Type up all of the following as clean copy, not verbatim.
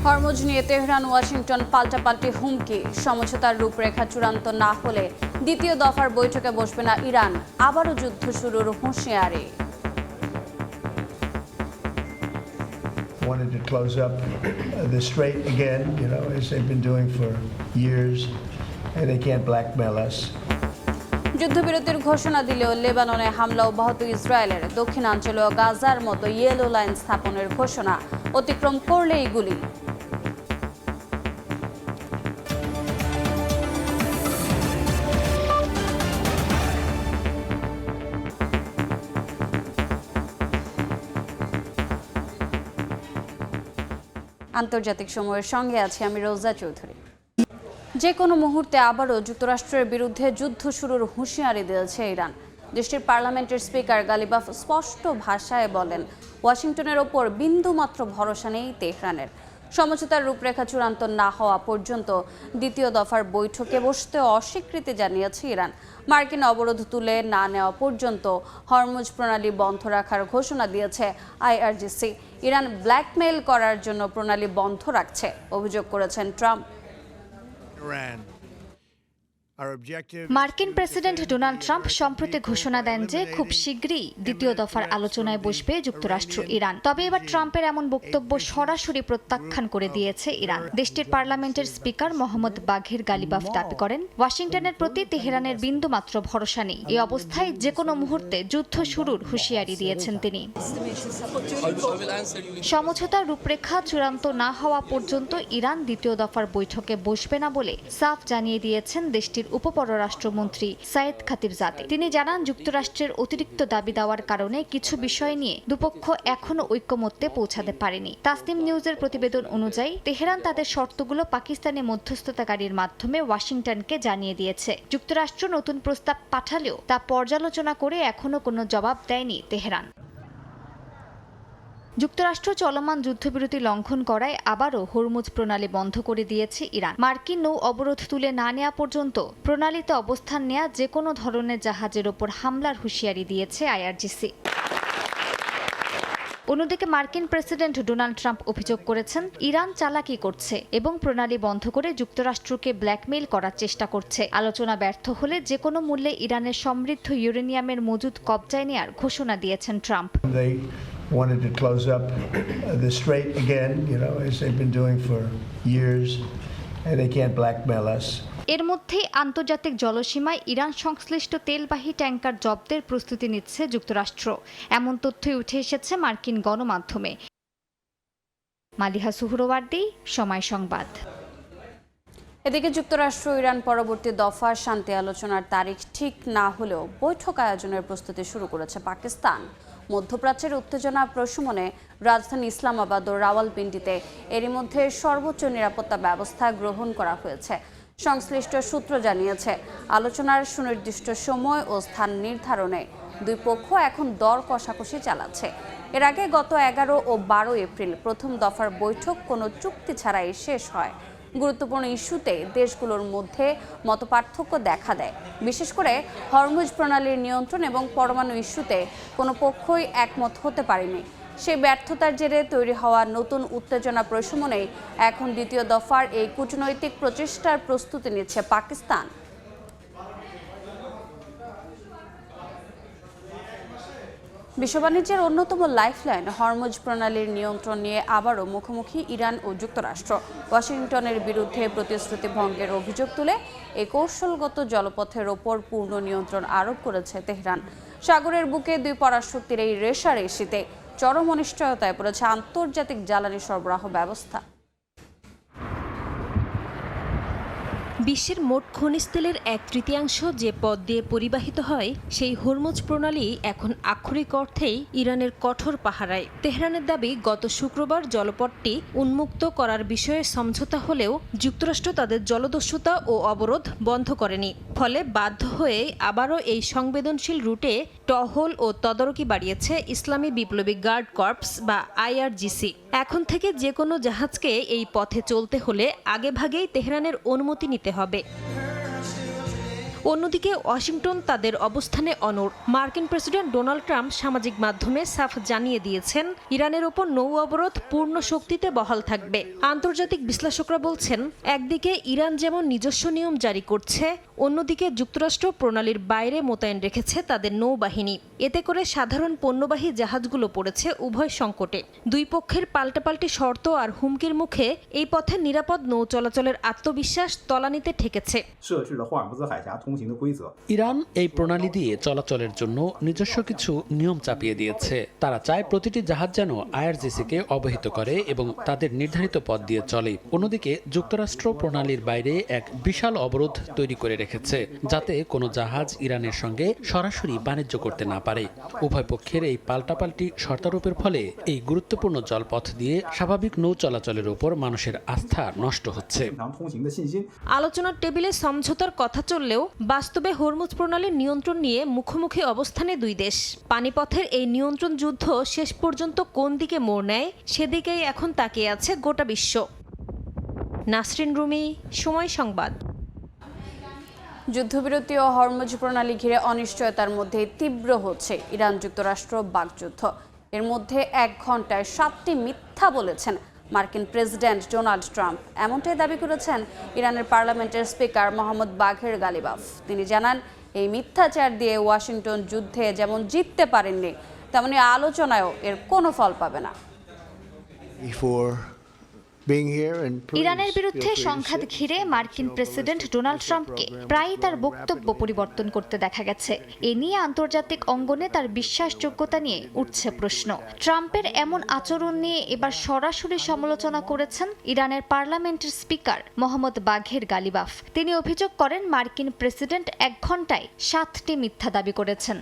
Hormuz নিয়ে Tehran Washington পাল্টাপাল্টি হুমকি, সমঝোতার রূপরেখা চূড়ান্ত না হলে দ্বিতীয় দফার বৈঠকে বসবে না ইরান, আবারও যুদ্ধ শুরুর হুঁশিয়ারি। Wanted to close up the strait again, as they've been doing for years, and they can't blackmail us. যুদ্ধবিরতির ঘোষণা দিলেও লেবাননে হামলা অব্যাহত ইসরায়েলের, দক্ষিণাঞ্চলীয় গাজার মতো ইয়েলো লাইন স্থাপনের ঘোষণা, অতিক্রম করলেই গুলি। আন্তর্জাতিক সময়ের সঙ্গে আছি আমি রোজা চৌধুরী। যে কোনো মুহূর্তে আবারও যুক্তরাষ্ট্রের বিরুদ্ধে যুদ্ধ শুরুর হুঁশিয়ারি দিয়েছে ইরান। দেশটির পার্লামেন্টের স্পিকার গালিবাফ স্পষ্ট ভাষায় বলেন, ওয়াশিংটনের ওপর বিন্দুমাত্র ভরসা নেই তেহরানের। সমঝোতার রূপরেখা চূড়ান্ত না হওয়া পর্যন্ত দ্বিতীয় দফার বৈঠকে বসতে অস্বীকৃতি জানিয়েছে ইরান। মার্কিন অবরোধ তুলে না নেওয়া পর্যন্ত হরমুজ প্রণালী বন্ধ রাখার ঘোষণা দিয়েছে আইআরজিসি। ইরান ব্ল্যাকমেইল করার জন্য প্রণালী বন্ধ রাখছে, অভিযোগ করেছেন ট্রাম্প। মার্কিন প্রেসিডেন্ট ডোনাল্ড ট্রাম্প সম্প্রতি ঘোষণা দেন যে খুব শীঘ্রই দ্বিতীয় দফার আলোচনায় বসবে যুক্তরাষ্ট্র ইরান। তবে এবার ট্রাম্পের এমন বক্তব্য সরাসরি প্রত্যাখ্যান করে দিয়েছে ইরান। দেশটির পার্লামেন্টের স্পিকার মোহাম্মদ বাঘের গালিবাফ দাবি করেন, ওয়াশিংটনের প্রতি তেহরানের বিন্দুমাত্র ভরসা নেই। এই অবস্থায় যে কোনো মুহূর্তে যুদ্ধ শুরুর হুঁশিয়ারি দিয়েছেন তিনি। সমঝোতার রূপরেখা চূড়ান্ত না হওয়া পর্যন্ত ইরান দ্বিতীয় দফার বৈঠকে বসবে না বলে সাফ জানিয়ে দিয়েছেন দেশটির উপপররাষ্ট্রমন্ত্রী সাইদ খাতিবজাদে। তিনি জানান, যুক্তরাষ্ট্রের অতিরিক্ত দাবি দেওয়ার কারণে কিছু বিষয় নিয়ে দুপক্ষ এখনো ঐকমত্যে পৌঁছাতে পারেনি। তাসনিম নিউজের প্রতিবেদন অনুযায়ী তেহরান তাদের শর্তগুলো পাকিস্তানি মধ্যস্থতাকারীর মাধ্যমে ওয়াশিংটনকে জানিয়ে দিয়েছে। যুক্তরাষ্ট্র নতুন প্রস্তাব পাঠালেও তা পর্যালোচনা করে এখনো কোনো জবাব দেয়নি তেহরান। যুক্তরাষ্ট্র চলমান যুদ্ধবিরতি লঙ্ঘন করায় আবারও হরমুজ প্রণালী বন্ধ করে দিয়েছে ইরান। মার্কিন নৌ অবরোধ তুলে না নেওয়া পর্যন্ত প্রণালীতে অবস্থান নেওয়া যে কোনো ধরনের জাহাজের ওপর হামলার হুঁশিয়ারি দিয়েছে আইআরজিসি। অন্যদিকে মার্কিন প্রেসিডেন্ট ডোনাল্ড ট্রাম্প অভিযোগ করেছেন, ইরান চালাকি করছে এবং প্রণালী বন্ধ করে যুক্তরাষ্ট্রকে ব্ল্যাকমেইল করার চেষ্টা করছে। আলোচনা ব্যর্থ হলে যে কোনো মূল্যে ইরানের সমৃদ্ধ ইউরেনিয়ামের মজুদ কবজায় নেওয়ার ঘোষণা দিয়েছেন Trump. Wanted to close up the strait again, as they've been doing for years, and they can't blackmail us. এর মধ্যে আন্তর্জাতিক জলসীমায় ইরান সংশ্লিষ্ট তেলবাহী ট্যাঙ্কার জব্দের প্রস্তুতি নিচ্ছে যুক্তরাষ্ট্র। এমন তথ্যই উঠে এসেছে মার্কিন গণমাধ্যমে। মালিহা সুহরওয়ার্দী, সময় সংবাদ। এদিকে যুক্তরাষ্ট্র ইরান পরবর্তী দফার শান্তি আলোচনার তারিখ ঠিক না হলেও বৈঠক আয়োজনের প্রস্তুতি শুরু করেছে পাকিস্তান। মধ্যপ্রাচ্যের উত্তেজনা প্রশমনে রাজধানী ইসলামাবাদ ও রাওয়ালপিন্ডিতে এরই মধ্যে সর্বোচ্চ নিরাপত্তা ব্যবস্থা গ্রহণ করা হয়েছে। সংশ্লিষ্ট সূত্র জানিয়েছে, আলোচনার সুনির্দিষ্ট সময় ও স্থান নির্ধারণে দুই পক্ষ এখন দর কষাকষি চালাচ্ছে। এর আগে গত 11 ও 12 এপ্রিল প্রথম দফার বৈঠক কোনো চুক্তি ছাড়াই শেষ হয়। গুরুত্বপূর্ণ ইস্যুতে দেশগুলোর মধ্যে মতপার্থক্য দেখা দেয়। বিশেষ করে হরমুজ প্রণালীর নিয়ন্ত্রণ এবং পরমাণু ইস্যুতে কোনো পক্ষই একমত হতে পারেনি। সেই ব্যর্থতার জেরে তৈরি হওয়া নতুন উত্তেজনা প্রশমনেই এখন দ্বিতীয় দফার এই কূটনৈতিক প্রচেষ্টার প্রস্তুতি নিচ্ছে পাকিস্তান। বিশ্ব বাণিজ্যের অন্যতম লাইফলাইন হরমুজ প্রণালীর নিয়ন্ত্রণ নিয়ে আবারও মুখোমুখি ইরান ও যুক্তরাষ্ট্র। ওয়াশিংটনের বিরুদ্ধে প্রতিশ্রুতি ভঙ্গের অভিযোগ তুলে এই কৌশলগত জলপথের ওপর পূর্ণ নিয়ন্ত্রণ আরোপ করেছে তেহরান। সাগরের বুকে দুই পরাশক্তির এই রেষারেষিতে চরম অনিশ্চয়তায় পড়েছে আন্তর্জাতিক জ্বালানি সরবরাহ ব্যবস্থা। বিশ্বের মোট খনিজ তেলের 1/3 যে পথ দিয়ে পরিবাহিত হয়, সেই হরমুজ প্রণালী এখন আক্ষরিক অর্থেই ইরানের কঠোর পাহারায়। তেহরানের দাবি, গত শুক্রবার জলপথটি উন্মুক্ত করার বিষয়ে সমঝোতা হলেও যুক্তরাষ্ট্র তাদের জলদস্যুতা ও অবরোধ বন্ধ করেনি। ফলে বাধ্য হয়ে আবারও এই সংবেদনশীল রুটে টহল ও তদারকি বাড়িয়েছে ইসলামী বিপ্লবী গার্ড কর্পস বা আইআরজিসি। এখন থেকে যে কোনো জাহাজকে এই পথে চলতে হলে আগেভাগেই তেহরানের অনুমতি নিতে হবে। অন্যদিকে ওয়াশিংটন তাদের অবস্থানে অনড়। মার্কিন প্রেসিডেন্ট ডোনাল্ড ট্রাম্প সামাজিক মাধ্যমে সাফ জানিয়ে দিয়েছেন ইরানের ওপর নৌ অবরোধ পূর্ণ শক্তিতে বহাল থাকবে। আন্তর্জাতিক বিশ্লেষকরা বলছেন, একদিকে ইরান যেমন নিজস্ব নিয়ম জারি করছে, অন্যদিকে যুক্তরাষ্ট্র প্রণালীর বাইরে মোতায়েন রেখেছে তাদের নৌবাহিনী। এতে করে সাধারণ পণ্যবাহী জাহাজগুলো পড়েছে উভয় সংকটে। দুই পক্ষের পাল্টাপাল্টি শর্ত আর হুমকির মুখে এই পথে নিরাপদ নৌ চলাচলের আত্মবিশ্বাস তলানিতে ঠেকেছে। ইরান এই প্রণালী দিয়ে চলাচলের জন্য নিজস্ব কিছু নিয়ম চাপিয়ে দিয়েছে। তারা চায় প্রতিটি জাহাজ যেন আইআরজিসিকে অবহিত করে এবং তাদের নির্ধারিত পথ দিয়ে চলে। অন্যদিকে যুক্তরাষ্ট্র প্রণালীর বাইরে এক বিশাল অবরোধ তৈরি করে রেখেছে, যাতে কোনো জাহাজ ইরানের সঙ্গে সরাসরি বাণিজ্য করতে না পারে। উভয় পক্ষের এই পাল্টাপাল্টি শর্তারোপের ফলে এই গুরুত্বপূর্ণ জলপথ দিয়ে স্বাভাবিক নৌ চলাচলের উপর মানুষের আস্থা নষ্ট হচ্ছে। আলোচনার টেবিলে সমঝোতার কথা চললেও বাস্তবে হরমুজ প্রণালীর নিয়ন্ত্রণ নিয়ে মুখোমুখি অবস্থানে দুই দেশ। পানিপথের এই নিয়ন্ত্রণ যুদ্ধ শেষ পর্যন্ত কোন দিকে মোড় নেয়, সেদিকেই এখন তাকিয়ে আছে গোটা বিশ্ব। নাসরিন রুমি, সময় সংবাদ। যুদ্ধবিরতি ও হরমুজ প্রণালী ঘিরে অনিশ্চয়তার মধ্যে তীব্র হচ্ছে ইরান যুক্তরাষ্ট্র বাকযুদ্ধ। এর মধ্যে 1 ঘন্টায় 7টি মিথ্যা বলেছেন মার্কিন প্রেসিডেন্ট ডোনাল্ড ট্রাম্প। এমনটাই দাবি করেছেন ইরানের পার্লামেন্টের স্পিকার মোহাম্মদ বাঘের গালিবাফ। তিনি জানান, এই মিথ্যাচার দিয়ে ওয়াশিংটন যুদ্ধে যেমন জিততে পারেননি, তেমনি আলোচনায়ও এর কোনো ফল পাবে না। ইরানের বিরুদ্ধে সংঘাত ঘিরে মার্কিন প্রেসিডেন্ট ডোনাল্ড ট্রাম্পকে প্রায়ই তার বক্তব্য পরিবর্তন করতে দেখা গেছে। এ নিয়ে আন্তর্জাতিক অঙ্গনে তার বিশ্বাসযোগ্যতা নিয়ে উঠছে প্রশ্ন। ট্রাম্পের এমন আচরণ নিয়ে এবার সরাসরি সমালোচনা করেছেন ইরানের পার্লামেন্টের স্পিকার মোহাম্মদ বাঘের গালিবাফ। তিনি অভিযোগ করেন, মার্কিন প্রেসিডেন্ট 1 ঘন্টায় 7টি মিথ্যা দাবি করেছেন।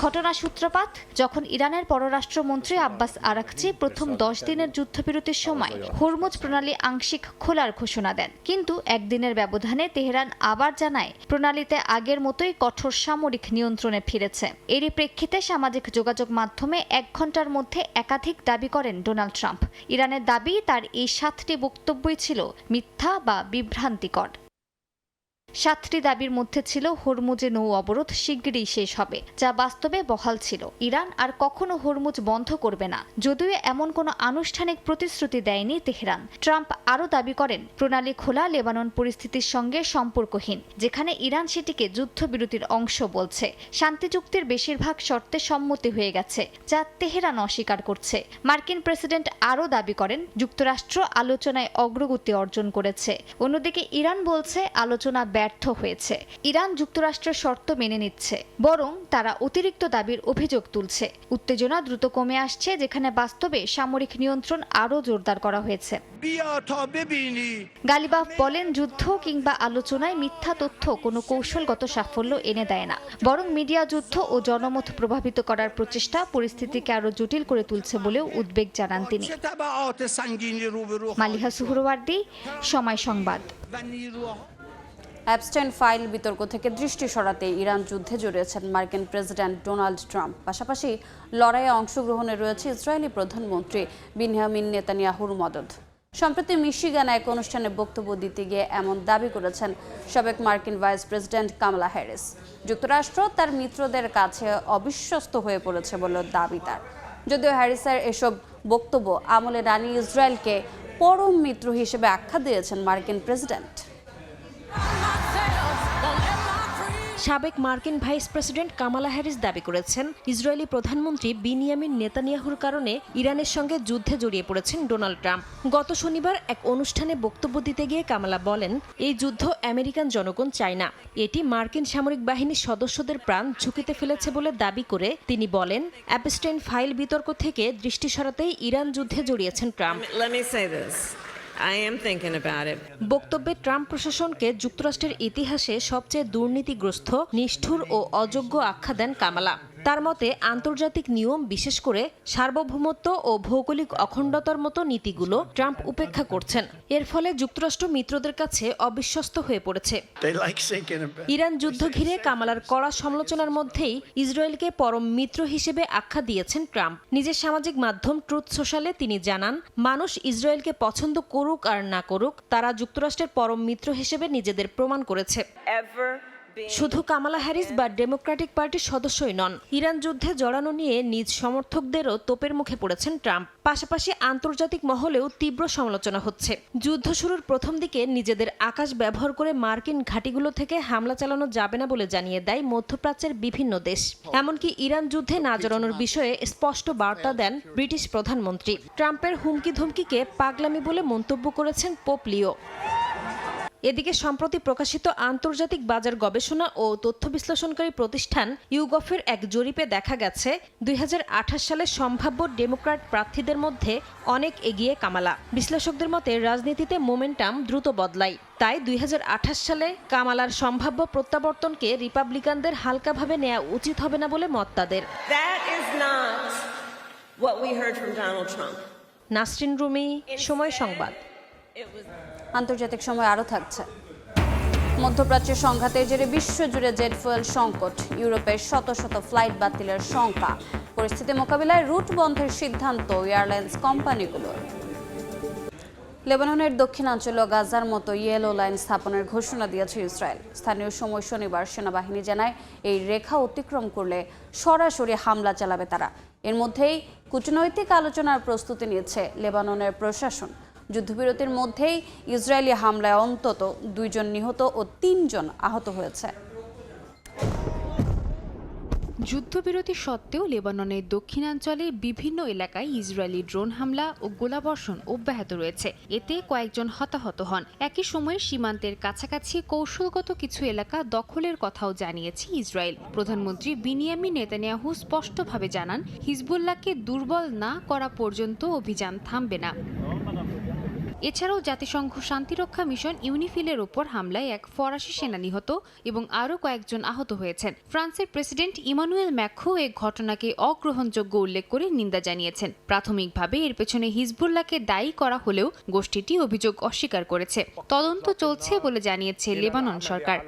ঘটনা সূত্রপাত যখন ইরানের পররাষ্ট্রমন্ত্রী আব্বাস আরাকচি প্রথম 10 দিনের যুদ্ধবিরতির সময় হরমুজ প্রণালী আংশিক খোলার ঘোষণা দেন। কিন্তু একদিনের ব্যবধানে তেহরান আবার জানায়, প্রণালীতে আগের মতোই কঠোর সামরিক নিয়ন্ত্রণে ফিরেছে। এরই প্রেক্ষিতে সামাজিক যোগাযোগ মাধ্যমে 1 ঘন্টার মধ্যে একাধিক দাবি করেন ডোনাল্ড ট্রাম্প। ইরানের দাবি, তার এই 7টি বক্তব্যই ছিল মিথ্যা বা বিভ্রান্তিকর। 7টি দাবির মধ্যে ছিল হরমুজে নৌ অবরোধ শিগগিরই শেষ হবে, যা বাস্তবে বহাল ছিল। ইরান আর কখনো হরমুজ বন্ধ করবে না, যদিও এমন কোনো আনুষ্ঠানিক প্রতিশ্রুতি দেয়নি তেহরান। ট্রাম্প আরও দাবি করেন, প্রণালী খোলা লেবানন পরিস্থিতির সঙ্গে সম্পর্কহীন, যেখানে ইরান সেটিকে যুদ্ধবিরতির অংশ বলছে। শান্তি চুক্তির বেশিরভাগ শর্তে সম্মতি হয়ে গেছে, যা তেহরান অস্বীকার করছে। মার্কিন প্রেসিডেন্ট আরও দাবি করেন, যুক্তরাষ্ট্র আলোচনায় অগ্রগতি অর্জন করেছে। অন্যদিকে ইরান বলছে, আলোচনা ব্যর্থ হয়েছে। ইরান যুক্তরাষ্ট্রের শর্ত মেনে নিচ্ছে, বরং তারা অতিরিক্ত দাবির অভিযোগ তুলছে। উত্তেজনা দ্রুত কমে আসছে, যেখানে বাস্তবে সামরিক নিয়ন্ত্রণ আরও জোরদার করা হয়েছে। গালিবাফ বলেন, যুদ্ধ কিংবা আলোচনায় মিথ্যা তথ্য কোনো কৌশলগত সাফল্য এনে দেয় না, বরং মিডিয়া যুদ্ধ ও জনমত প্রভাবিত করার প্রচেষ্টা পরিস্থিতিকে আরও জটিল করে তুলছে বলেও উদ্বেগ জানান তিনি। মালিহা সুহরওয়ার্দী, সময় সংবাদ। অ্যাপস্টাইন ফাইল বিতর্ক থেকে দৃষ্টি সরাতে ইরান যুদ্ধে জড়িয়েছেন মার্কিন প্রেসিডেন্ট ডোনাল্ড ট্রাম্প। পাশাপাশি লড়াইয়ে অংশগ্রহণে রয়েছে ইসরায়েলি প্রধানমন্ত্রী বিনয়ামিন নেতানিয়াহুর মদদ। সম্প্রতি মিশিগানে এক অনুষ্ঠানে বক্তব্য দিতে গিয়ে এমন দাবি করেছেন সাবেক মার্কিন ভাইস প্রেসিডেন্ট কামালা হ্যারিস। যুক্তরাষ্ট্র তার মিত্রদের কাছে অবিশ্বস্ত হয়ে পড়েছে বলে দাবি তার। যদিও হ্যারিসের এসব বক্তব্য আমলে রানি ইসরায়েলকে পরম মিত্র হিসেবে আখ্যা দিয়েছেন মার্কিন প্রেসিডেন্ট। সাবেক মার্কিন ভাইস প্রেসিডেন্ট কামালা হ্যারিস দাবি করেছেন, ইসরায়েলি প্রধানমন্ত্রী বিনিয়ামিন নেতানিয়াহুর কারণে ইরানের সঙ্গে যুদ্ধে জড়িয়ে পড়েছেন ডোনাল্ড ট্রাম্প। গত শনিবার এক অনুষ্ঠানে বক্তব্য দিতে গিয়ে কামালা বলেন, এই যুদ্ধ আমেরিকান জনগণ চায় না, এটি মার্কিন সামরিক বাহিনীর সদস্যদের প্রাণ ঝুঁকিতে ফেলেছে বলে দাবি করে তিনি বলেন, অ্যাপস্টাইন ফাইল বিতর্ক থেকে দৃষ্টি সরাতেই ইরান যুদ্ধে জড়িয়েছেন ট্রাম্প। বক্তব্যে ট্রাম্প প্রশাসনকে যুক্তরাষ্ট্রের ইতিহাসে সবচেয়ে দুর্নীতিগ্রস্ত, নিষ্ঠুর ও অযোগ্য আখ্যা দেন কামালা। তার মতে আন্তর্জাতিক নিয়ম, বিশেষ করে সার্বভৌমত্ব ও ভৌগোলিক অখণ্ডতার মতো নীতিগুলো ট্রাম্প উপেক্ষা করছেন। এর ফলে যুক্তরাষ্ট্র মিত্রদের কাছে অবিশ্বস্ত হয়ে পড়েছে। ইরান যুদ্ধ ঘিরে কামালার কড়া সমালোচনার মধ্যেই ইসরায়েলকে পরম মিত্র হিসেবে আখ্যা দিয়েছেন ট্রাম্প। নিজের সামাজিক মাধ্যম ট্রুথ সোশ্যালে তিনি জানান, মানুষ ইসরায়েলকে পছন্দ করুক আর না করুক, তারা যুক্তরাষ্ট্রের পরম মিত্র হিসেবে নিজেদের প্রমাণ করেছে। শুধু কামালা হ্যারিস বা ডেমোক্রেটিক পার্টির সদস্যই নন, ইরান যুদ্ধে জড়ানো নিয়ে নিজ সমর্থকদেরও তোপের মুখে পড়েছেন ট্রাম্প। পাশাপাশি আন্তর্জাতিক মহলেও তীব্র সমালোচনা হচ্ছে। যুদ্ধ শুরুর প্রথম দিকে নিজেদের আকাশ ব্যবহার করে মার্কিন ঘাঁটিগুলো থেকে হামলা চালানো যাবে না বলে জানিয়ে দেয় মধ্যপ্রাচ্যের বিভিন্ন দেশ। এমনকি ইরান যুদ্ধে না জড়ানোর বিষয়ে স্পষ্ট বার্তা দেন ব্রিটিশ প্রধানমন্ত্রী। ট্রাম্পের হুমকি ধমকিকে পাগলামি বলে মন্তব্য করেছেন পোপ লিও। এদিকে সম্প্রতি প্রকাশিত আন্তর্জাতিক বাজার গবেষণা ও তথ্য বিশ্লেষণকারী প্রতিষ্ঠান ইউগফের এক জরিপে দেখা গেছে 2028 সালে সম্ভাব্য ডেমোক্র্যাট প্রার্থীদের মধ্যে অনেক এগিয়ে কামালা। বিশ্লেষকদের মতে রাজনীতিতে মোমেন্টাম দ্রুত বদলায়। তাই 2028 সালে কামালার সম্ভাব্য প্রত্যাবর্তনকে রিপাবলিকানদের হালকাভাবে নেওয়া উচিত হবে না বলে মত তাদের। নাসরিন রুমি, সময় সংবাদ। আন্তর্জাতিক সময় আরও থাকছে। মধ্যপ্রাচ্যের সংঘাতের জেরে বিশ্বজুড়ে জেট ফুয়েল সংকট, ইউরোপের শত শত ফ্লাইট বাতিলের শঙ্কা। পরিস্থিতি মোকাবিলায় রুট বন্ধের সিদ্ধান্ত এয়ারলাইন্স কোম্পানিগুলোর। লেবাননের দক্ষিণাঞ্চল গাজার মতো ইয়েলো লাইন স্থাপনের ঘোষণা দিয়েছে ইসরায়েল। স্থানীয় সময় শনিবার সেনাবাহিনী জানায়, এই রেখা অতিক্রম করলে সরাসরি হামলা চালাবে তারা। এর মধ্যেই কূটনৈতিক আলোচনার প্রস্তুতি নিচ্ছে লেবাননের প্রশাসন। যুদ্ধবিরতির মধ্যেই ইসরায়েলি হামলায় অন্তত 2 জন নিহত ও 3 জন আহত হয়েছে। যুদ্ধবিরতি সত্ত্বেও লেবাননের দক্ষিণাঞ্চলে বিভিন্ন এলাকায় ইসরায়েলি ড্রোন হামলা ও গোলাবর্ষণ অব্যাহত রয়েছে। এতে কয়েকজন হতাহত হন। একই সময়ে সীমান্তের কাছাকাছি কৌশলগত কিছু এলাকা দখলের কথাও জানিয়েছে ইসরায়েল। প্রধানমন্ত্রী বিনিয়ামিন নেতানিয়াহু স্পষ্টভাবে জানান, হিজবুল্লাহকে দুর্বল না করা পর্যন্ত অভিযান থামবে না। এছাড়াও জাতিসংঘ শান্তিরক্ষা মিশন ইউনিফিলের ওপর হামলায় এক ফরাসি সেনা নিহত এবং আরও কয়েকজন আহত হয়েছেন। ফ্রান্সের প্রেসিডেন্ট ইমানুয়েল ম্যাক্রো এই ঘটনাকে অগ্রহণযোগ্য উল্লেখ করে নিন্দা জানিয়েছেন। প্রাথমিকভাবে এর পেছনে হিজবুল্লাহকে দায়ী করা হলেও গোষ্ঠীটি অভিযোগ অস্বীকার করেছে। তদন্ত চলছে বলে জানিয়েছে লেবানন সরকার।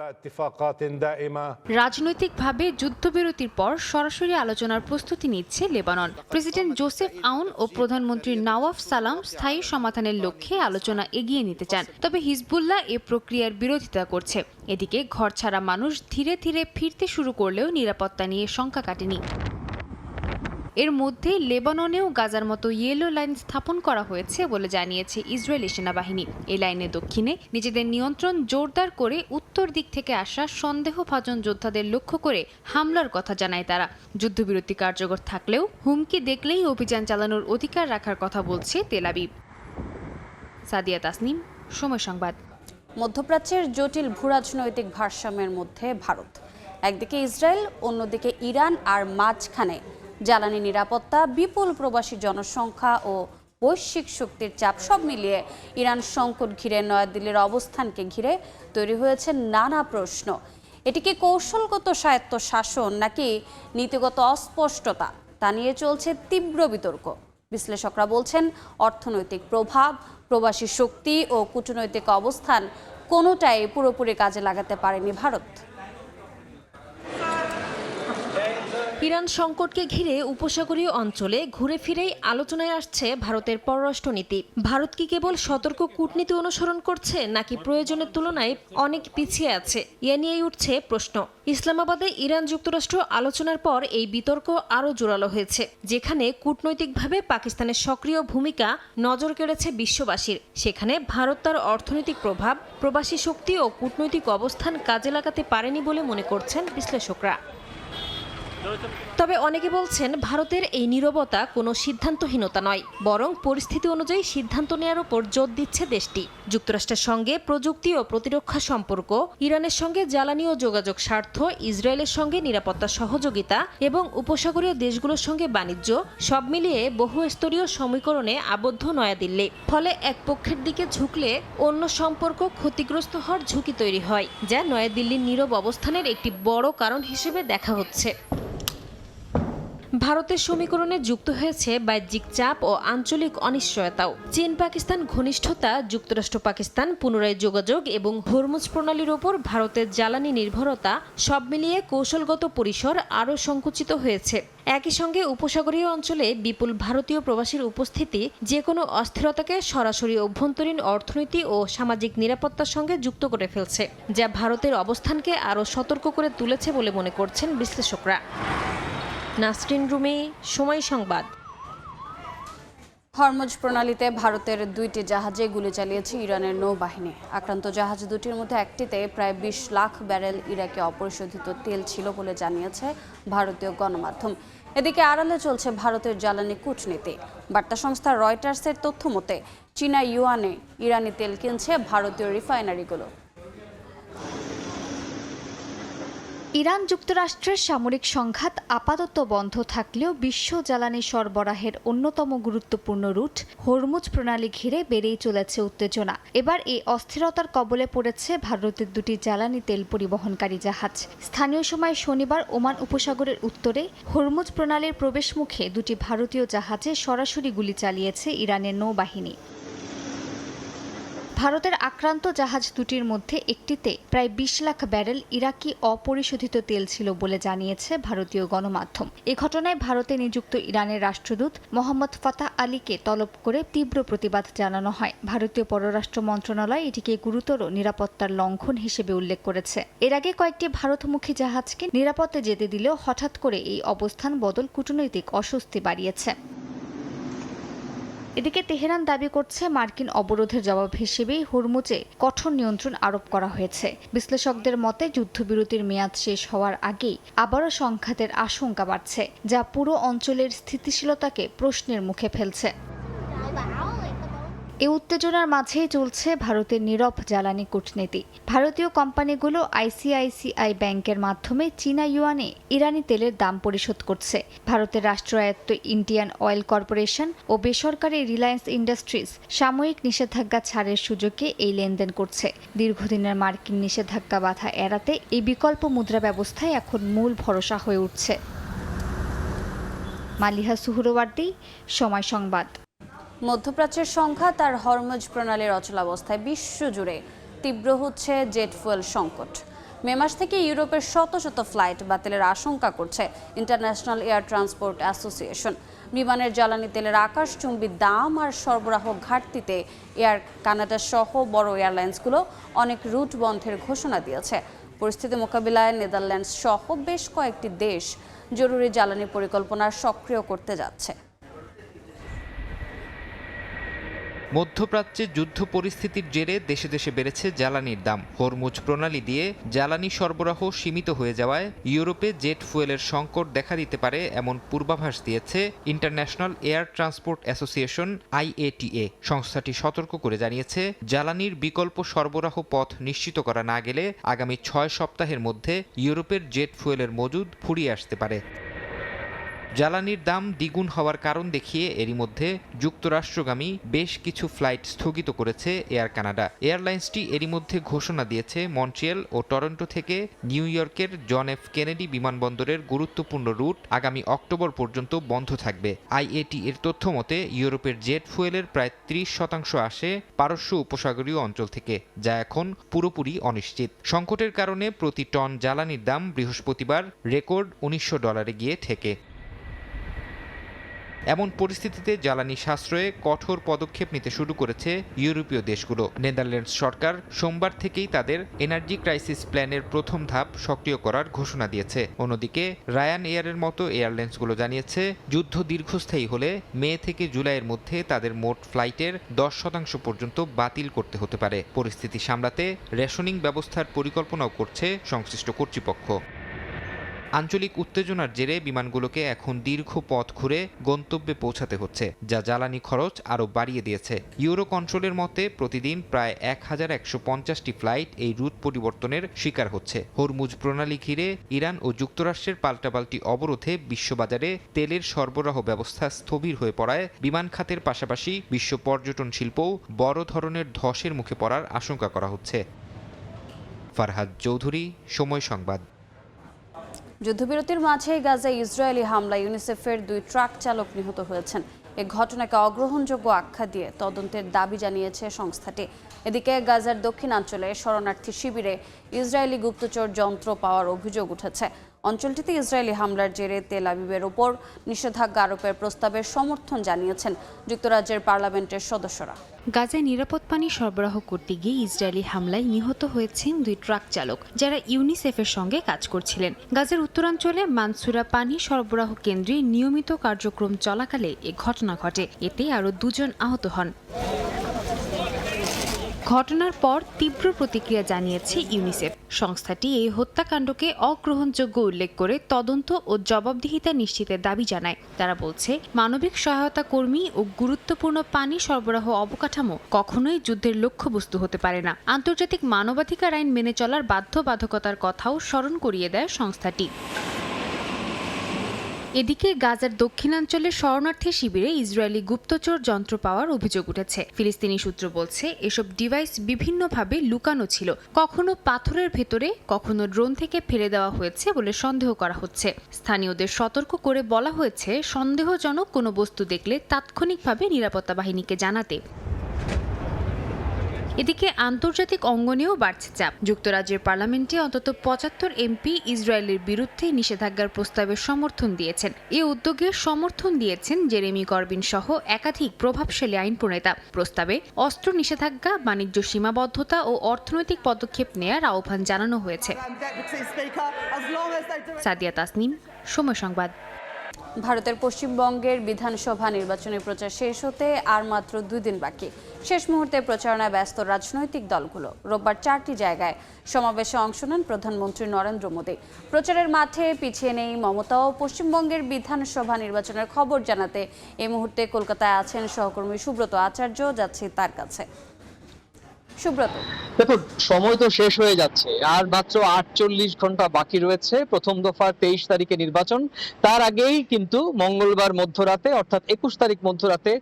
রাজনৈতিকভাবে যুদ্ধবিরতির পর সরাসরি আলোচনার প্রস্তুতি নিচ্ছে লেবানন। প্রেসিডেন্ট জোসেফ আউন ও প্রধানমন্ত্রী নওয়াফ সালাম স্থায়ী সমাধানের লক্ষ্যে আলোচনা এগিয়ে নিতে চান, তবে হিজবুল্লাহ এ প্রক্রিয়ার বিরোধিতা করছে। এদিকে ঘরছাড়া মানুষ ধীরে ধীরে ফিরতে শুরু করলেও নিরাপত্তা নিয়ে শঙ্কা কাটেনি। এর মধ্যে লেবাননেও গাজার মতো ইয়েলো লাইন স্থাপন করা হয়েছে বলে জানিয়েছে ইসরায়েলি সেনাবাহিনী। এই লাইনের দক্ষিণে নিজেদের নিয়ন্ত্রণ জোরদার করে উত্তর দিক থেকে আসা সন্দেহভাজন যোদ্ধাদের লক্ষ্য করে হামলার কথা জানায় তারা। যুদ্ধবিরতি কার্যকর থাকলেও হুমকি দেখলেই অভিযান চালানোর অধিকার রাখার কথা বলছে তেল আবিব। সাদিয়া তাসনিম, সময় সংবাদ। মধ্যপ্রাচ্যের জটিল ভূরাজনৈতিক ভারসাম্যের মধ্যে ভারত, একদিকে ইসরায়েল, অন্যদিকে ইরান, আর মাঝখানে জ্বালানি নিরাপত্তা, বিপুল প্রবাসী জনসংখ্যা ও বৈশ্বিক শক্তির চাপ। সব মিলিয়ে ইরান সংকট ঘিরে নয়াদিল্লির অবস্থানকে ঘিরে তৈরি হয়েছে নানা প্রশ্ন। এটি কি কৌশলগত স্বায়ত্ত শাসন নাকি নীতিগত অস্পষ্টতা, তা নিয়ে চলছে তীব্র বিতর্ক। বিশ্লেষকরা বলছেন, অর্থনৈতিক প্রভাব, প্রবাসী শক্তি ও কূটনৈতিক অবস্থান কোনোটাই পুরোপুরি কাজে লাগাতে পারেনি ভারত। ইরান সংকটকে ঘিরে উপসাগরীয় অঞ্চলে ঘুরে ফিরেই আলোচনায় আসছে ভারতের পররাষ্ট্রনীতি। ভারত কি কেবল সতর্ক কূটনীতি অনুসরণ করছে নাকি প্রয়োজনের তুলনায় অনেক পিছিয়ে আছে, এ নিয়েই উঠছে প্রশ্ন। ইসলামাবাদে ইরান যুক্তরাষ্ট্র আলোচনার পর এই বিতর্ক আরও জোরালো হয়েছে। যেখানে কূটনৈতিকভাবে পাকিস্তানের সক্রিয় ভূমিকা নজর কেড়েছে বিশ্ববাসীর, সেখানে ভারত তার অর্থনৈতিক প্রভাব, প্রবাসী শক্তি ও কূটনৈতিক অবস্থান কাজে লাগাতে পারেনি বলে মনে করছেন বিশ্লেষকরা। তবে অনেকে বলছেন, ভারতের এই নীরবতা কোনো সিদ্ধান্তহীনতা নয়, বরং পরিস্থিতি অনুযায়ী সিদ্ধান্ত নেওয়ার উপর জোর দিচ্ছে দেশটি। যুক্তরাষ্ট্রের সঙ্গে প্রযুক্তি ও প্রতিরক্ষা সম্পর্ক, ইরানের সঙ্গে জ্বালানি ও যোগাযোগ স্বার্থ, ইসরায়েলের সঙ্গে নিরাপত্তা সহযোগিতা এবং উপসাগরীয় দেশগুলোর সঙ্গে বাণিজ্য, সব মিলিয়ে বহুস্তরীয় সমীকরণে আবদ্ধ নয়াদিল্লি। ফলে এক পক্ষের দিকে ঝুঁকলে অন্য সম্পর্ক ক্ষতিগ্রস্ত হওয়ার ঝুঁকি তৈরি হয়, যা নয়াদিল্লির নীরব অবস্থানের একটি বড় কারণ হিসেবে দেখা হচ্ছে। ভারতের সমীকরণে যুক্ত হয়েছে বাহ্যিক চাপ ও আঞ্চলিক অনিশ্চয়তাও। চীন পাকিস্তান ঘনিষ্ঠতা, যুক্তরাষ্ট্র পাকিস্তান পুনরায় যোগাযোগ এবং হরমুজ প্রণালীর ওপর ভারতের জ্বালানি নির্ভরতা সব মিলিয়ে কৌশলগত পরিসর আরও সংকুচিত হয়েছে। একই সঙ্গে উপসাগরীয় অঞ্চলে বিপুল ভারতীয় প্রবাসীর উপস্থিতি যে কোনো অস্থিরতাকে সরাসরি অভ্যন্তরীণ অর্থনীতি ও সামাজিক নিরাপত্তার সঙ্গে যুক্ত করে ফেলছে, যা ভারতের অবস্থানকে আরও সতর্ক করে তুলেছে বলে মনে করছেন বিশ্লেষকরা। নাসরিন রুমি, সময় সংবাদ। হরমুজ প্রণালীতে ভারতের 2টি জাহাজে গুলি চালিয়েছে ইরানের নৌবাহিনী। আক্রান্ত জাহাজ দুটির মধ্যে একটিতে প্রায় 20 লাখ ব্যারেল ইরাকি অপরিশোধিত তেল ছিল বলে জানিয়েছে ভারতীয় গণমাধ্যম। এদিকে আড়ালে চলছে ভারতের জ্বালানি কূটনীতি। বার্তা সংস্থা রয়টার্সের তথ্য মতে চীনা ইউয়ানে ইরানি তেল কিনছে ভারতীয় রিফাইনারিগুলো। ইরান যুক্তরাষ্ট্রের সামরিক সংঘাত আপাতত বন্ধ থাকলেও বিশ্ব জ্বালানি সরবরাহের অন্যতম গুরুত্বপূর্ণ রুট হরমুজ প্রণালী ঘিরে বেড়েই চলেছে উত্তেজনা। এবার এই অস্থিরতার কবলে পড়েছে ভারতের 2টি জ্বালানি তেল পরিবহনকারী জাহাজ। স্থানীয় সময় শনিবার ওমান উপসাগরের উত্তরে হরমুজ প্রণালীর প্রবেশমুখে 2টি ভারতীয় জাহাজে সরাসরি গুলি চালিয়েছে ইরানের নৌবাহিনী। ভারতের আক্রান্ত জাহাজ দুটির মধ্যে একটিতে প্রায় 20 লাখ ব্যারেল ইরাকি অপরিশোধিত তেল ছিল বলে জানিয়েছে ভারতীয় গণমাধ্যম। এ ঘটনায় ভারতে নিযুক্ত ইরানের রাষ্ট্রদূত মোহাম্মদ ফাতাহ আলীকে তলব করে তীব্র প্রতিবাদ জানানো হয়। ভারতীয় পররাষ্ট্র মন্ত্রণালয় এটিকে গুরুতর নিরাপত্তার লঙ্ঘন হিসেবে উল্লেখ করেছে। এর আগে কয়েকটি ভারতমুখী জাহাজকে নিরাপদে যেতে দিলেও হঠাৎ করে এই অবস্থান বদল কূটনৈতিক অস্বস্তি বাড়িয়েছে। এদিকে তেহরান দাবি করছে মার্কিন অবরোধের জবাব হিসেবেই হরমুজে কঠোর নিয়ন্ত্রণ আরোপ করা হয়েছে। বিশ্লেষকদের মতে যুদ্ধবিরতির মেয়াদ শেষ হওয়ার আগেই আবারও সংঘাতের আশঙ্কা বাড়ছে, যা পুরো অঞ্চলের স্থিতিশীলতাকে প্রশ্নের মুখে ফেলছে। এই উত্তেজনার মাঝেই চলছে ভারতের নীরব জ্বালানি কূটনীতি। ভারতীয় কোম্পানিগুলো আইসিআইসিআই ব্যাংকের মাধ্যমে চীনা ইউয়ানে ইরানি তেলের দাম পরিশোধ করছে। ভারতের রাষ্ট্রায়ত্ত ইন্ডিয়ান অয়েল কর্পোরেশন ও বেসরকারি রিলায়েন্স ইন্ডাস্ট্রিজ সাময়িক নিষেধাজ্ঞা ছাড়ের সুযোগে এই লেনদেন করছে। দীর্ঘদিনের মার্কিন নিষেধাজ্ঞা বাধা এড়াতে এই বিকল্প মুদ্রা ব্যবস্থায় এখন মূল ভরসা হয়ে উঠছে। মালিহা সুহরওয়ার্দী, সময় সংবাদ। মধ্যপ্রাচ্যের সংঘাত আর হরমুজ প্রণালীর অচলাবস্থায় বিশ্বজুড়ে তীব্র হচ্ছে জেট ফুয়েল সংকট। মে মাস থেকে ইউরোপের শত শত ফ্লাইট বাতিলের আশঙ্কা করছে ইন্টারন্যাশনাল এয়ার ট্রান্সপোর্ট অ্যাসোসিয়েশন। বিমানের জ্বালানি তেলের আকাশচুম্বী দাম আর সরবরাহ ঘাটতিতে এয়ার কানাডা সহ বড় এয়ারলাইন্সগুলো অনেক রুট বন্ধের ঘোষণা দিয়েছে। পরিস্থিতি মোকাবিলায় নেদারল্যান্ডস সহ বেশ কয়েকটি দেশ জরুরি জ্বালানি পরিকল্পনা সক্রিয় করতে যাচ্ছে। মধ্যপ্রাচ্যে যুদ্ধ পরিস্থিতির জেরে দেশে দেশে বেড়েছে জ্বালানির দাম। হরমুজ প্রণালী দিয়ে জ্বালানি সরবরাহ সীমিত হয়ে যাওয়ায় ইউরোপে জেট ফুয়েলের সংকট দেখা দিতে পারে এমন পূর্বাভাস দিয়েছে international air transport association IATA। সংস্থাটি সতর্ক করে জানিয়েছে, জ্বালানির বিকল্প সরবরাহ পথ নিশ্চিত করা না গেলে আগামী 6 সপ্তাহের মধ্যে ইউরোপের জেট ফুয়েলের মজুদ ফুরিয়ে আসতে পারে। জ্বালানির দাম দ্বিগুণ হওয়ার কারণ দেখিয়ে এরই মধ্যে যুক্তরাষ্ট্রগামী বেশ কিছু ফ্লাইট স্থগিত করেছে এয়ার কানাডা। এয়ারলাইন্সটি এরই মধ্যে ঘোষণা দিয়েছে মন্ট্রিয়েল ও টরন্টো থেকে নিউ ইয়র্কের জন এফ কেনেডি বিমানবন্দরের গুরুত্বপূর্ণ রুট আগামী অক্টোবর পর্যন্ত বন্ধ থাকবে। IATA এর তথ্য মতে ইউরোপের জেট ফুয়েলের প্রায় 30% আসে পারস্য উপসাগরীয় অঞ্চল থেকে, যা এখন পুরোপুরি অনিশ্চিত। সংকটের কারণে প্রতি টন জ্বালানির দাম বৃহস্পতিবার রেকর্ড $19 গিয়ে ঠেকে। এমন পরিস্থিতিতে জ্বালানি সাশ্রয়ে কঠোর পদক্ষেপ নিতে শুরু করেছে ইউরোপীয় দেশগুলো। নেদারল্যান্ডস সরকার সোমবার থেকেই তাদের এনার্জি ক্রাইসিস প্ল্যানের প্রথম ধাপ সক্রিয় করার ঘোষণা দিয়েছে। অন্যদিকে রায়ান এয়ারের মতো এয়ারলাইন্সগুলো জানিয়েছে, যুদ্ধ দীর্ঘস্থায়ী হলে মে থেকে জুলাইয়ের মধ্যে তাদের মোট ফ্লাইটের 10% পর্যন্ত বাতিল করতে হতে পারে। পরিস্থিতি সামলাতে রেশনিং ব্যবস্থার পরিকল্পনাও করছে সংশ্লিষ্ট কর্তৃপক্ষ। আঞ্চলিক উত্তেজনার জেরে বিমানগুলোকে এখন দীর্ঘ পথ ঘুরে গন্তব্যে পৌঁছাতে হচ্ছে, যা জ্বালানি খরচ আরও বাড়িয়ে দিয়েছে। ইউরো কন্ট্রোলের মতে প্রতিদিন প্রায় 1150টি ফ্লাইট এই রুট পরিবর্তনের শিকার হচ্ছে। হরমুজ প্রণালী ঘিরে ইরান ও যুক্তরাষ্ট্রের পাল্টাপাল্টি অবরোধে বিশ্ববাজারে তেলের সরবরাহ ব্যবস্থা স্থবির হয়ে পড়ায় বিমান খাতের পাশাপাশি বিশ্ব পর্যটন শিল্পও বড় ধরনের ধসের মুখে পড়ার আশঙ্কা করা হচ্ছে। ফারহাদ চৌধুরী, সময় সংবাদ। যুদ্ধবিরতির মাঝে গাজায় ইসরায়েলি হামলায় ইউনিসেফের 2 ট্রাক চালক নিহত হয়েছেন। এই ঘটনাকে অগ্রহণযোগ্য আখ্যা দিয়ে তদন্তের দাবি জানিয়েছে সংস্থাটি। এদিকে গাজার দক্ষিণাঞ্চলে শরণার্থী শিবিরে ইসরায়েলি গুপ্তচর যন্ত্র পাওয়ার অভিযোগ উঠেছে। অঞ্চলটিতে ইসরায়েলি হামলার জেরে তেল আবিবের ওপর নিষেধাজ্ঞা আরোপের প্রস্তাবের সমর্থন জানিয়েছেন যুক্তরাজ্যের পার্লামেন্টের সদস্যরা। গাজায় নিরাপদ পানি সরবরাহ করতে গিয়ে ইসরায়েলি হামলায় নিহত হয়েছেন 2 ট্রাক চালক, যারা ইউনিসেফের সঙ্গে কাজ করছিলেন। গাজার উত্তরাঞ্চলে মানসুরা পানি সরবরাহ কেন্দ্রে নিয়মিত কার্যক্রম চলাকালে এ ঘটনা ঘটে। এতে আরও 2 জন আহত হন। ঘটনার পর তীব্র প্রতিক্রিয়া জানিয়েছে ইউনিসেফ। সংস্থাটি এই হত্যাকাণ্ডকে অগ্রহণযোগ্য উল্লেখ করে তদন্ত ও জবাবদিহিতা নিশ্চিতের দাবি জানায়। তারা বলছে, মানবিক সহায়তা কর্মী ও গুরুত্বপূর্ণ পানি সরবরাহ অবকাঠামো কখনোই যুদ্ধের লক্ষ্যবস্তু হতে পারে না। আন্তর্জাতিক মানবাধিকার আইন মেনে চলার বাধ্যবাধকতার কথাও স্মরণ করিয়ে দেয় সংস্থাটি। এদিকে গাজার দক্ষিণাঞ্চলের শরণার্থী শিবিরে ইসরায়েলি গুপ্তচর যন্ত্র পাওয়ার অভিযোগ উঠেছে। ফিলিস্তিনি সূত্র বলছে, এসব ডিভাইস বিভিন্নভাবে লুকানো ছিল। কখনো পাথরের ভেতরে, কখনো ড্রোন থেকে ফেলে দেওয়া হয়েছে বলে সন্দেহ করা হচ্ছে। স্থানীয়দের সতর্ক করে বলা হয়েছে, সন্দেহজনক কোনো বস্তু দেখলে তাৎক্ষণিকভাবে নিরাপত্তা বাহিনীকে জানাতে। এদিকে আন্তর্জাতিক অঙ্গনেও বাড়ছে চাপ। যুক্তরাজ্যের পার্লামেন্টে অন্তত 75 এমপি ইসরায়েলের বিরুদ্ধে নিষেধাজ্ঞার প্রস্তাবের সমর্থন দিয়েছেন। এ উদ্যোগে সমর্থন দিয়েছেন জেরেমি করবিন সহ একাধিক প্রভাবশালী আইন প্রণেতা। প্রস্তাবে অস্ত্র নিষেধাজ্ঞা, বাণিজ্য সীমাবদ্ধতা ও অর্থনৈতিক পদক্ষেপ নেয়ার আহ্বান জানানো হয়েছে। সাদিয়া তাসনিম, সময় সংবাদ। ভারতের পশ্চিমবঙ্গের বিধানসভা নির্বাচনের প্রচার শেষ হতে আর মাত্র 2 দিন বাকি। শেষ মুহূর্তে প্রচারণায় ব্যস্ত রাজনৈতিক দলগুলো। রোববার 4টি জায়গায় সমাবেশে অংশ নেন প্রধানমন্ত্রী নরেন্দ্র মোদী। প্রচারের মাঠে পিছিয়ে নেই মমতাও। পশ্চিমবঙ্গের বিধানসভা নির্বাচনের খবর জানাতে এই মুহূর্তে কলকাতায় আছেন সহকর্মী সুব্রত আচার্য। যাচ্ছি তার কাছে। সুব্রত, দেখুন, সময় তো শেষ হয়ে যাচ্ছে, আর মাত্র 48 ঘন্টা বাকি রয়েছে প্রথম দফার 23 তারিখে নির্বাচন। তার আগেই কিন্তু মঙ্গলবার মধ্যরাতে অর্থাৎ 21 তারিখ মধ্যরাতে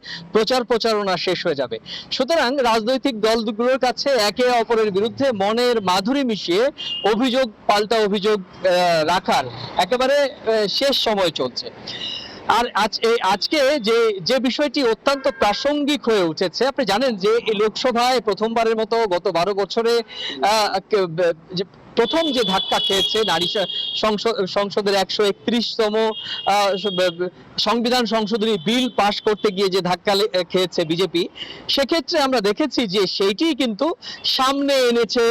প্রচারণা শেষ হয়ে যাবে। সুতরাং রাজনৈতিক দলগুলোর কাছে একে অপরের বিরুদ্ধে মনের মাধুরী মিশিয়ে অভিযোগ পাল্টা অভিযোগ রাখার একেবারে শেষ সময় চলছে। আর আজকে যে বিষয়টি অত্যন্ত প্রাসঙ্গিক হয়ে উঠেছে, আপনি জানেন যে এই লোকসভায় প্রথমবারের মতো গত 12 বছরে প্রথম যে ধাক্কা খেয়েছে নারী সংসদের 131তম সংবিধান সংশোধনী বিল পাশ করতে গিয়ে যে ধাক্কা খেয়েছে বিজেপি, সেক্ষেত্রে আমরা দেখেছি যে সেইটি কিন্তু সামনে এনেছে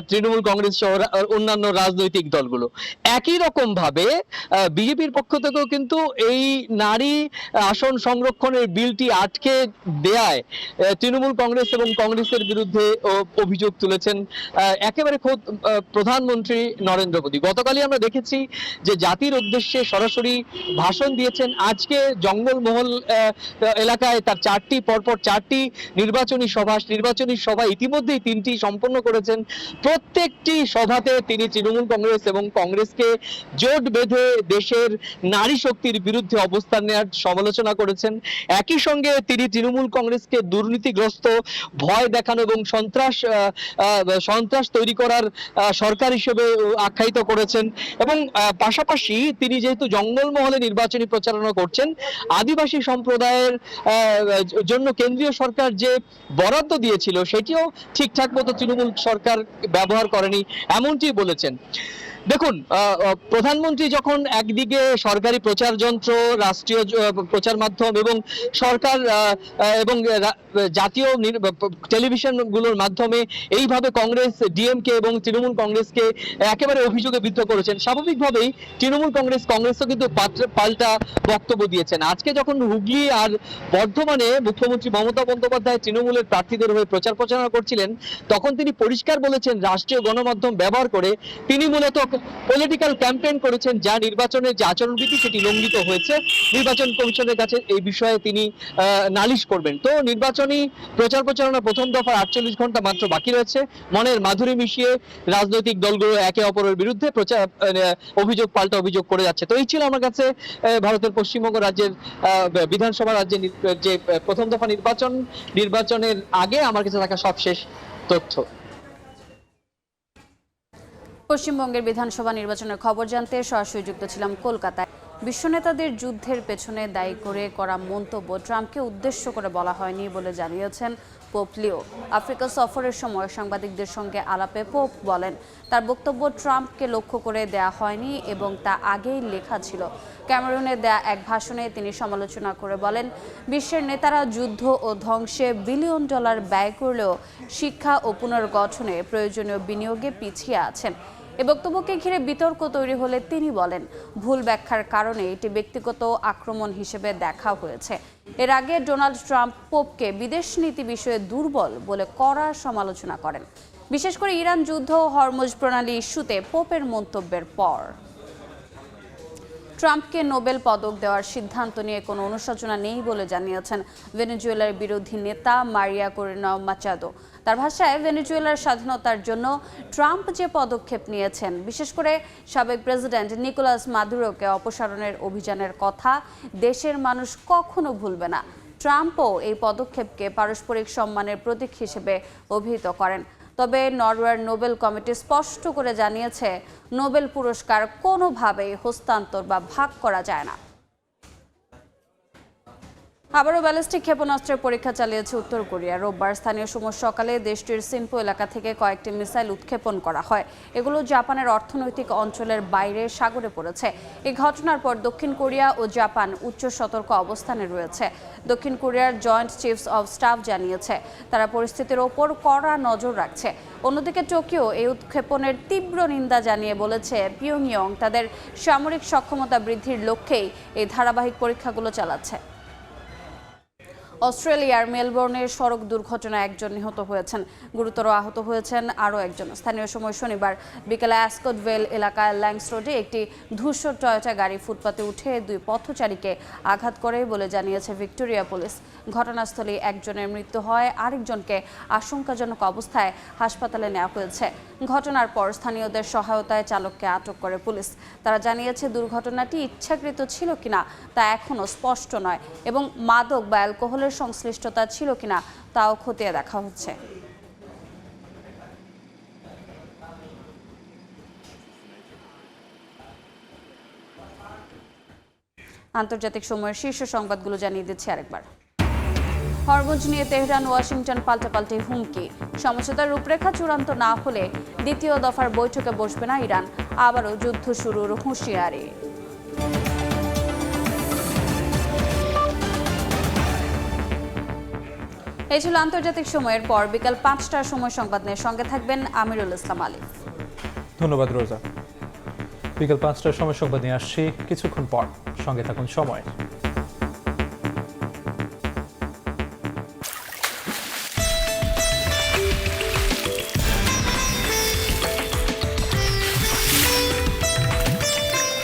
তৃণমূল কংগ্রেস সহ অন্যান্য রাজনৈতিক দলগুলো। একই রকম ভাবে বিজেপির পক্ষ থেকেও কিন্তু এই নারী আসন সংরক্ষণের বিলটি আটকে দেয়ায় তৃণমূল কংগ্রেস এবং কংগ্রেসের বিরুদ্ধে অভিযোগ তুলেছেন একেবারে খোদ প্রধানমন্ত্রী নরেন্দ্র মোদী। গতকালই আমরা দেখেছি যে জাতির উদ্দেশ্যে সরাসরি ভাষণ দিয়েছেন। আজকে জঙ্গলমহল এলাকায় তার পরপর চারটি নির্বাচনী সভা ইতিমধ্যেই 3টি সম্পন্ন করেছেন। প্রত্যেকটি সভাতে তিনি তৃণমূল কংগ্রেস এবং কংগ্রেসকে জোট বেঁধে দেশের নারী শক্তির বিরুদ্ধে অবস্থান নেওয়ার সমালোচনা করেছেন। একই সঙ্গে তিনি তৃণমূল কংগ্রেসকে দুর্নীতিগ্রস্ত, ভয় দেখানো এবং সন্ত্রাস তৈরি করার সরকার হিসেবে আখ্যায়িত করেছেন। এবং পাশাপাশি তিনি যেহেতু জঙ্গলমহলে নির্বাচনী প্রচারণা করছেন, আদিবাসী সম্প্রদায়ের জন্য কেন্দ্রীয় সরকার যে বরাদ্দ দিয়েছিল সেটিও ঠিকঠাক মতো তৃণমূল সরকার ব্যবহার করেনি, এমনটি বলেছেন। দেখুন, প্রধানমন্ত্রী যখন একদিকে সরকারি প্রচার যন্ত্র, রাষ্ট্রীয় প্রচার মাধ্যম এবং সরকার এবং জাতীয় টেলিভিশনগুলোর মাধ্যমে এইভাবে কংগ্রেস, ডিএমকে এবং তৃণমূল কংগ্রেসকে একেবারে অভিযোগে বিদ্ধ করেছেন, স্বাভাবিকভাবেই তৃণমূল কংগ্রেসও কিন্তু পাল্টা বক্তব্য দিয়েছেন। আজকে যখন হুগলি আর বর্ধমানে মুখ্যমন্ত্রী মমতা বন্দ্যোপাধ্যায় তৃণমূলের প্রার্থীদের হয়ে প্রচারণা করছিলেন, তখন তিনি পরিষ্কার বলেছেন রাষ্ট্রীয় গণমাধ্যম ব্যবহার করে তিনি মূলত পলিটিক্যাল ক্যাম্পেইন করেছেন, যা নির্বাচনের যে আচরণবিধি সেটি লঙ্ঘিত হয়েছে। নির্বাচন কমিশনের কাছে এই বিষয়ে তিনি নালিশ করবেন। তো নির্বাচনী প্রচারণা প্রথম দফা 48 ঘন্টা মাত্র বাকি রয়েছে। মনের মাধুরী মিশিয়ে রাজনৈতিক দলগুলো একে অপরের বিরুদ্ধে অভিযোগ পাল্টা অভিযোগ করে যাচ্ছে। তো এই ছিল আমার কাছে ভারতের পশ্চিমবঙ্গ রাজ্যের বিধানসভা রাজ্যের যে প্রথম দফা নির্বাচনের আগে আমার কাছে থাকা সবশেষ তথ্য। পশ্চিমবঙ্গের বিধানসভা নির্বাচনের খবর জানতে সরাসরি যুক্ত ছিলাম কলকাতায়। বিশ্বনেতাদের যুদ্ধের পেছনে দায়ী করে করা মন্তব্য ট্রাম্পকে উদ্দেশ্য করে বলা হয়নি বলে জানিয়েছেন পোপ লিও। আফ্রিকা সফরের সময় সাংবাদিকদের সঙ্গে আলাপে পোপ বলেন, তার বক্তব্য ট্রাম্পকে লক্ষ্য করে দেয়া হয়নি এবং তা আগেই লেখা ছিল। ক্যামেরুনে দেয়া এক ভাষণে তিনি সমালোচনা করে বলেন, বিশ্বের নেতারা যুদ্ধ ও ধ্বংসে বিলিয়ন ডলার ব্যয় করলেও শিক্ষা ও পুনর্গঠনে প্রয়োজনীয় বিনিয়োগে পিছিয়ে আছেন। এ বক্তব্যকে ঘিরে বিতর্ক তৈরি হলে তিনি বলেন, ভুল ব্যাখ্যার কারণে এটি ব্যক্তিগত আক্রমণ হিসেবে দেখা হয়েছে। এর আগে ডোনাল্ড ট্রাম্প পোপকে বিদেশ নীতি বিষয়ে দুর্বল বলে কড়া সমালোচনা করেন, বিশেষ করে ইরান যুদ্ধ ও হরমুজ প্রণালী ইস্যুতে পোপের মন্তব্যের পর। ট্রাম্পকে নোবেল পদক দেওয়ার সিদ্ধান্ত নিয়ে কোনো অনুশোচনা নেই বলে জানিয়েছেন ভেনেজুয়েলার বিরোধী নেতা মারিয়া করিনা মাচাদো। তার ভাষায়, ভেনেজুয়েলার স্বাধীনতার জন্য ট্রাম্প যে পদক্ষেপ নিয়েছেন, বিশেষ করে সাবেক প্রেসিডেন্ট নিকোলাস মাদুরোকে অপসারণের অভিযানের কথা দেশের মানুষ কখনো ভুলবে না। ট্রাম্পও এই পদক্ষেপকে পারস্পরিক সম্মানের প্রতীক হিসেবে অভিহিত করেন। তবে নরওয়ের নোবেল কমিটি স্পষ্ট করে জানিয়েছে, নোবেল পুরস্কার কোনোভাবেই হস্তান্তর বা ভাগ করা যায় না। আবারও ব্যালিস্টিক ক্ষেপণাস্ত্রের পরীক্ষা চালিয়েছে উত্তর কোরিয়া। রোববার স্থানীয় সময় সকালে দেশটির সিনপো এলাকা থেকে কয়েকটি মিসাইল উৎক্ষেপণ করা হয়। এগুলো জাপানের অর্থনৈতিক অঞ্চলের বাইরে সাগরে পড়েছে। এই ঘটনার পর দক্ষিণ কোরিয়া ও জাপান উচ্চ সতর্ক অবস্থানে রয়েছে। দক্ষিণ কোরিয়ার জয়েন্ট চিফস অব স্টাফ জানিয়েছে, তারা পরিস্থিতির ওপর কড়া নজর রাখছে। অন্যদিকে টোকিও এই উৎক্ষেপণের তীব্র নিন্দা জানিয়ে বলেছে, পিয়ংইয়ং তাদের সামরিক সক্ষমতা বৃদ্ধির লক্ষ্যেই এই ধারাবাহিক পরীক্ষাগুলো চালাচ্ছে। অস্ট্রেলিয়ার মেলবোর্নের সড়ক দুর্ঘটনায় একজন নিহত হয়েছেন, গুরুতর আহত হয়েছেন আরও একজন। স্থানীয় সময় শনিবার বিকেলে অ্যাসকটভেল এলাকায় ল্যাংস রোডে একটি ধূসর টয়োটা গাড়ি ফুটপাতে উঠে দুই পথচারীকে আঘাত করে বলে জানিয়েছে ভিক্টোরিয়া পুলিশ। ঘটনাস্থলে একজনের মৃত্যু হয়, আরেকজনকে আশঙ্কাজনক অবস্থায় হাসপাতালে নেওয়া হয়েছে। ঘটনার পর স্থানীয়দের সহায়তায় চালককে আটক করে পুলিশ। তারা জানিয়েছে, দুর্ঘটনাটি ইচ্ছাকৃত ছিল কিনা তা এখনও স্পষ্ট নয় এবং মাদক বা অ্যালকোহলের সংশ্লিষ্টতা ছিল কিনা তাও খতিয়ে দেখা হচ্ছে। আন্তর্জাতিক সময়ের শীর্ষ সংবাদগুলো জানিয়ে দিচ্ছি আরেকবার। হরমুজ নিয়ে তেহরান ওয়াশিংটন পাল্টাপাল্টি হুমকি। সমঝোতার রূপরেখা চূড়ান্ত না হলে দ্বিতীয় দফার বৈঠকে বসবে না ইরান। আবারও যুদ্ধ শুরুর হুঁশিয়ারি। এই ছিল আন্তর্জাতিক সময়ের পর বিকাল 5টার সময় সংবাদ নিয়ে সঙ্গে থাকবেন আমিরুল ইসলাম আলিফ। ধন্যবাদ রোজা। বিকাল 5টার সময় সংবাদ নিয়ে আসছি কিছুক্ষণ পর, সঙ্গে থাকুন সময়।